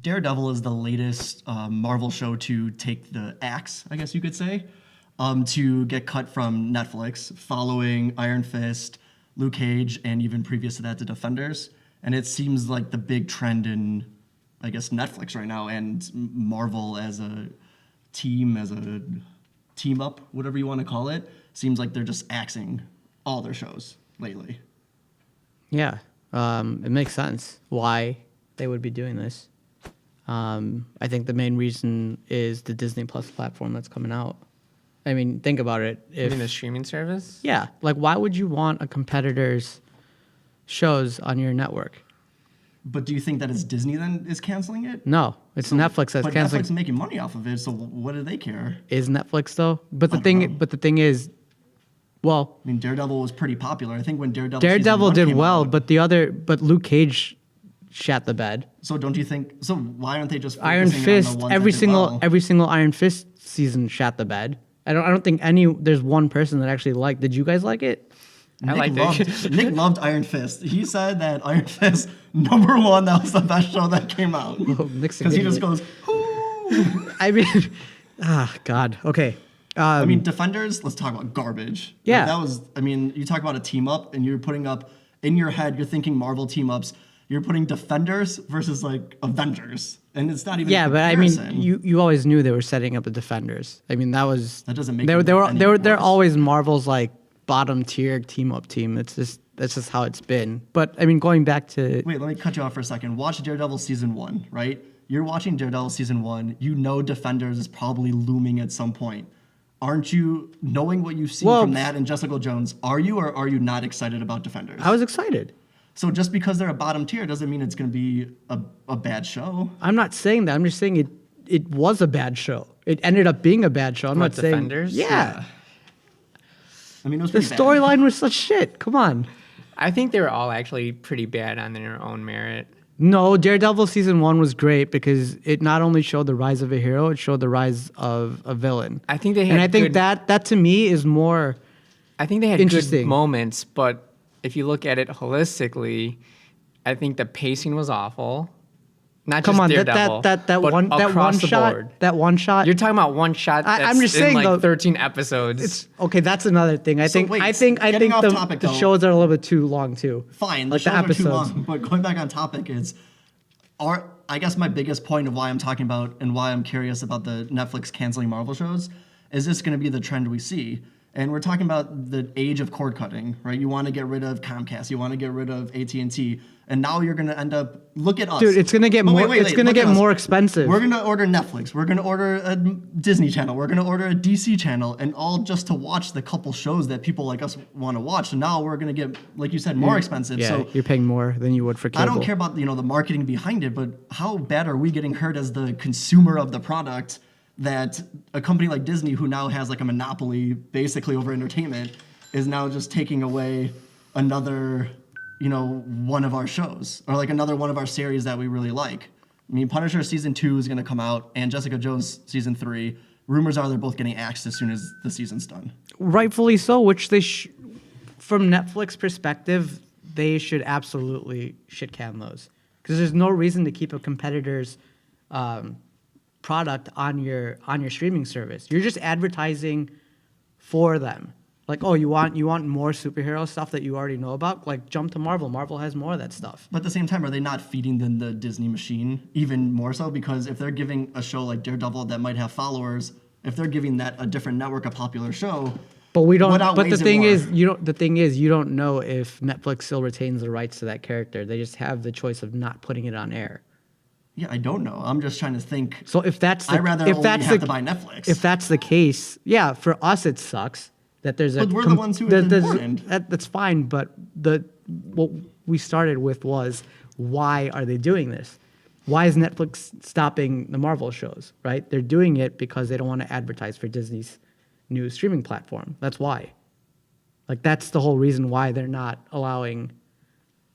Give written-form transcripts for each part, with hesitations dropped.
Daredevil is the latest Marvel show to take the axe, I guess you could say, to get cut from Netflix, following Iron Fist, Luke Cage, and even previous to that, The Defenders. And it seems like the big trend in, I guess, Netflix right now and Marvel as a team up, whatever you want to call it, seems like they're just axing all their shows lately. Yeah, it makes sense why they would be doing this. I think the main reason is the Disney Plus platform that's coming out. I mean, think about it. You mean the streaming service? Yeah, like why would you want a competitor's shows on your network? But do you think that it's Disney then is canceling it? No, it's Netflix that's but canceling. Netflix is making money off of it, so what do they care? Is Netflix though? But the don't know. thing is, well, I mean, Daredevil was pretty popular. I think when Daredevil Daredevil season 1 did came well, out, but Luke Cage shat the bed. so don't you think? So why aren't they just Iron focusing on Fist, the ones every that did single well? every single Iron Fist season shat the bed. I don't think there's one person that actually liked. Did you guys like it? I liked it. Nick loved Iron Fist. He said that Iron Fist #1, that was the best show that came out. Nick's an Because he just idiot. goes, "Ooh." I mean, God. Okay. I mean, Defenders, let's talk about garbage. Yeah. Like, that was, I mean, you talk about a team up and you're putting up, in your head, you're thinking Marvel team ups. You're putting Defenders versus like Avengers. And it's not even Yeah, a but I comparison. mean, you always knew they were setting up the Defenders. I mean, that doesn't make they're them any they're worse. always Marvel's like bottom tier team up team. That's just how it's been. But I mean, going back to Wait, let me cut you off for a second. Watch Daredevil season 1, right? You're watching Daredevil season 1. You know Defenders is probably looming at some point. Aren't you, knowing what you've seen Well, from that and Jessica Jones, are you or are you not excited about Defenders? I was excited. So just because they're a bottom tier doesn't mean it's going to be a bad show. I'm not saying that. I'm just saying it was a bad show. It ended up being a bad show. I'm What, not saying Defenders? Yeah. I mean, it was The pretty bad. storyline was such shit. Come on. I think they were all actually pretty bad on their own merit. No, Daredevil season 1 was great because it not only showed the rise of a hero, it showed the rise of a villain. I think they had and I think good- that to me is more. I think they had good Interesting. moments, but if you look at it holistically, I think the pacing was awful. Not Come just on, Daredevil, that but one across the shot. board. That one shot. You're talking about one shot. That's I'm just saying, in like though, 13 episodes. It's okay. That's another thing. I So think wait, I think getting off the, topic, the though. shows are a little bit too long too. Fine, the Like the shows are too episodes. long. But going back on topic is, I guess my biggest point of why I'm talking about and why I'm curious about the Netflix canceling Marvel shows is this going to be the trend we see? And we're talking about the age of cord cutting, right? You want to get rid of Comcast, you want to get rid of AT&T, and now you're going to end up. Look at us, Dude, it's gonna get But more. wait, It's gonna look at get us. more expensive. We're going to order Netflix. We're going to order a Disney channel. We're going to order a DC channel, and all just to watch the couple shows that people like us want to watch. So now we're going to get, like you said, more expensive. Yeah, So you're paying more than you would for cable. I don't care about the marketing behind it, but how bad are we getting hurt as the consumer of the product that a company like Disney, who now has like a monopoly basically over entertainment, is now just taking away another, one of our shows or like another one of our series that we really like. I mean, Punisher season 2 is going to come out, and Jessica Jones season 3. Rumors are they're both getting axed as soon as the season's done. Rightfully so. Which they, from Netflix perspective, they should absolutely shit can those because there's no reason to keep a competitor's product on your streaming service. You're just advertising for them. Like, oh, you want more superhero stuff that you already know about? Like, jump to Marvel. Marvel has more of that stuff. But at the same time, are they not feeding the Disney machine even more so? Because if they're giving a show like Daredevil that might have followers, if they're giving that a different network a popular show, But we don't. what But the outweighs it thing more? is, you don't. The thing is, you don't know if Netflix still retains the rights to that character. They just have the choice of not putting it on air. Yeah, I don't know. I'm just trying to think. So if that's the, I'd rather if only that's have the, to buy Netflix. If that's the case, yeah, for us it sucks that there's a. But we're the ones who it's important. That's fine, but what we started with was why are they doing this? Why is Netflix stopping the Marvel shows? Right? They're doing it because they don't want to advertise for Disney's new streaming platform. That's why. Like that's the whole reason why they're not allowing.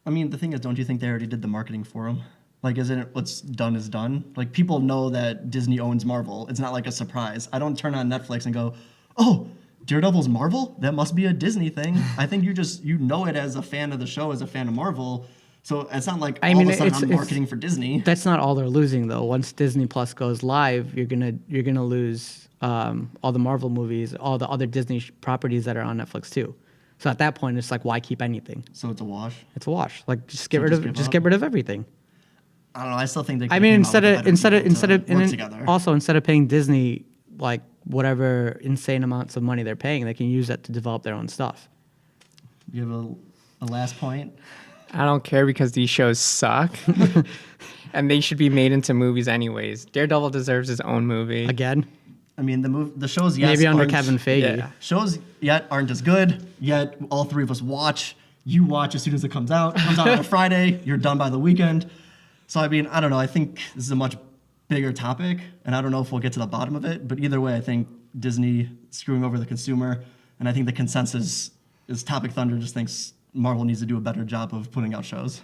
I mean, the thing is, don't you think they already did the marketing for them? Like, isn't it what's done is done? Like, people know that Disney owns Marvel. It's not like a surprise. I don't turn on Netflix and go, oh, Daredevil's Marvel? That must be a Disney thing. I think you know it as a fan of the show, as a fan of Marvel. So it's not like I all mean, of a sudden it's- I'm it's- marketing for Disney. That's not all they're losing though. Once Disney Plus goes live, you're gonna lose all the Marvel movies, all the other Disney properties that are on Netflix too. So at that point, it's like, why keep anything? So it's a wash. It's a wash. Like just get So rid just of give just up? get rid of everything. I don't know. I still think they. I could've mean, came out instead with of better instead of people instead to of work and then together. also instead of paying Disney like whatever insane amounts of money they're paying, they can use that to develop their own stuff. You have a last point. I don't care because these shows suck. And they should be made into movies anyways. Daredevil deserves his own movie. Again, I mean, the shows yes maybe under aren't- Kevin Feige. Yeah. Shows yet aren't as good. Yet all three of us watch. You watch as soon as it comes out. It comes out on a Friday. You're done by the weekend. So I mean, I don't know. I think this is a much bigger topic, and I don't know if we'll get to the bottom of it. But either way, I think Disney screwing over the consumer, and I think the consensus is Topic Thunder just thinks Marvel needs to do a better job of putting out shows.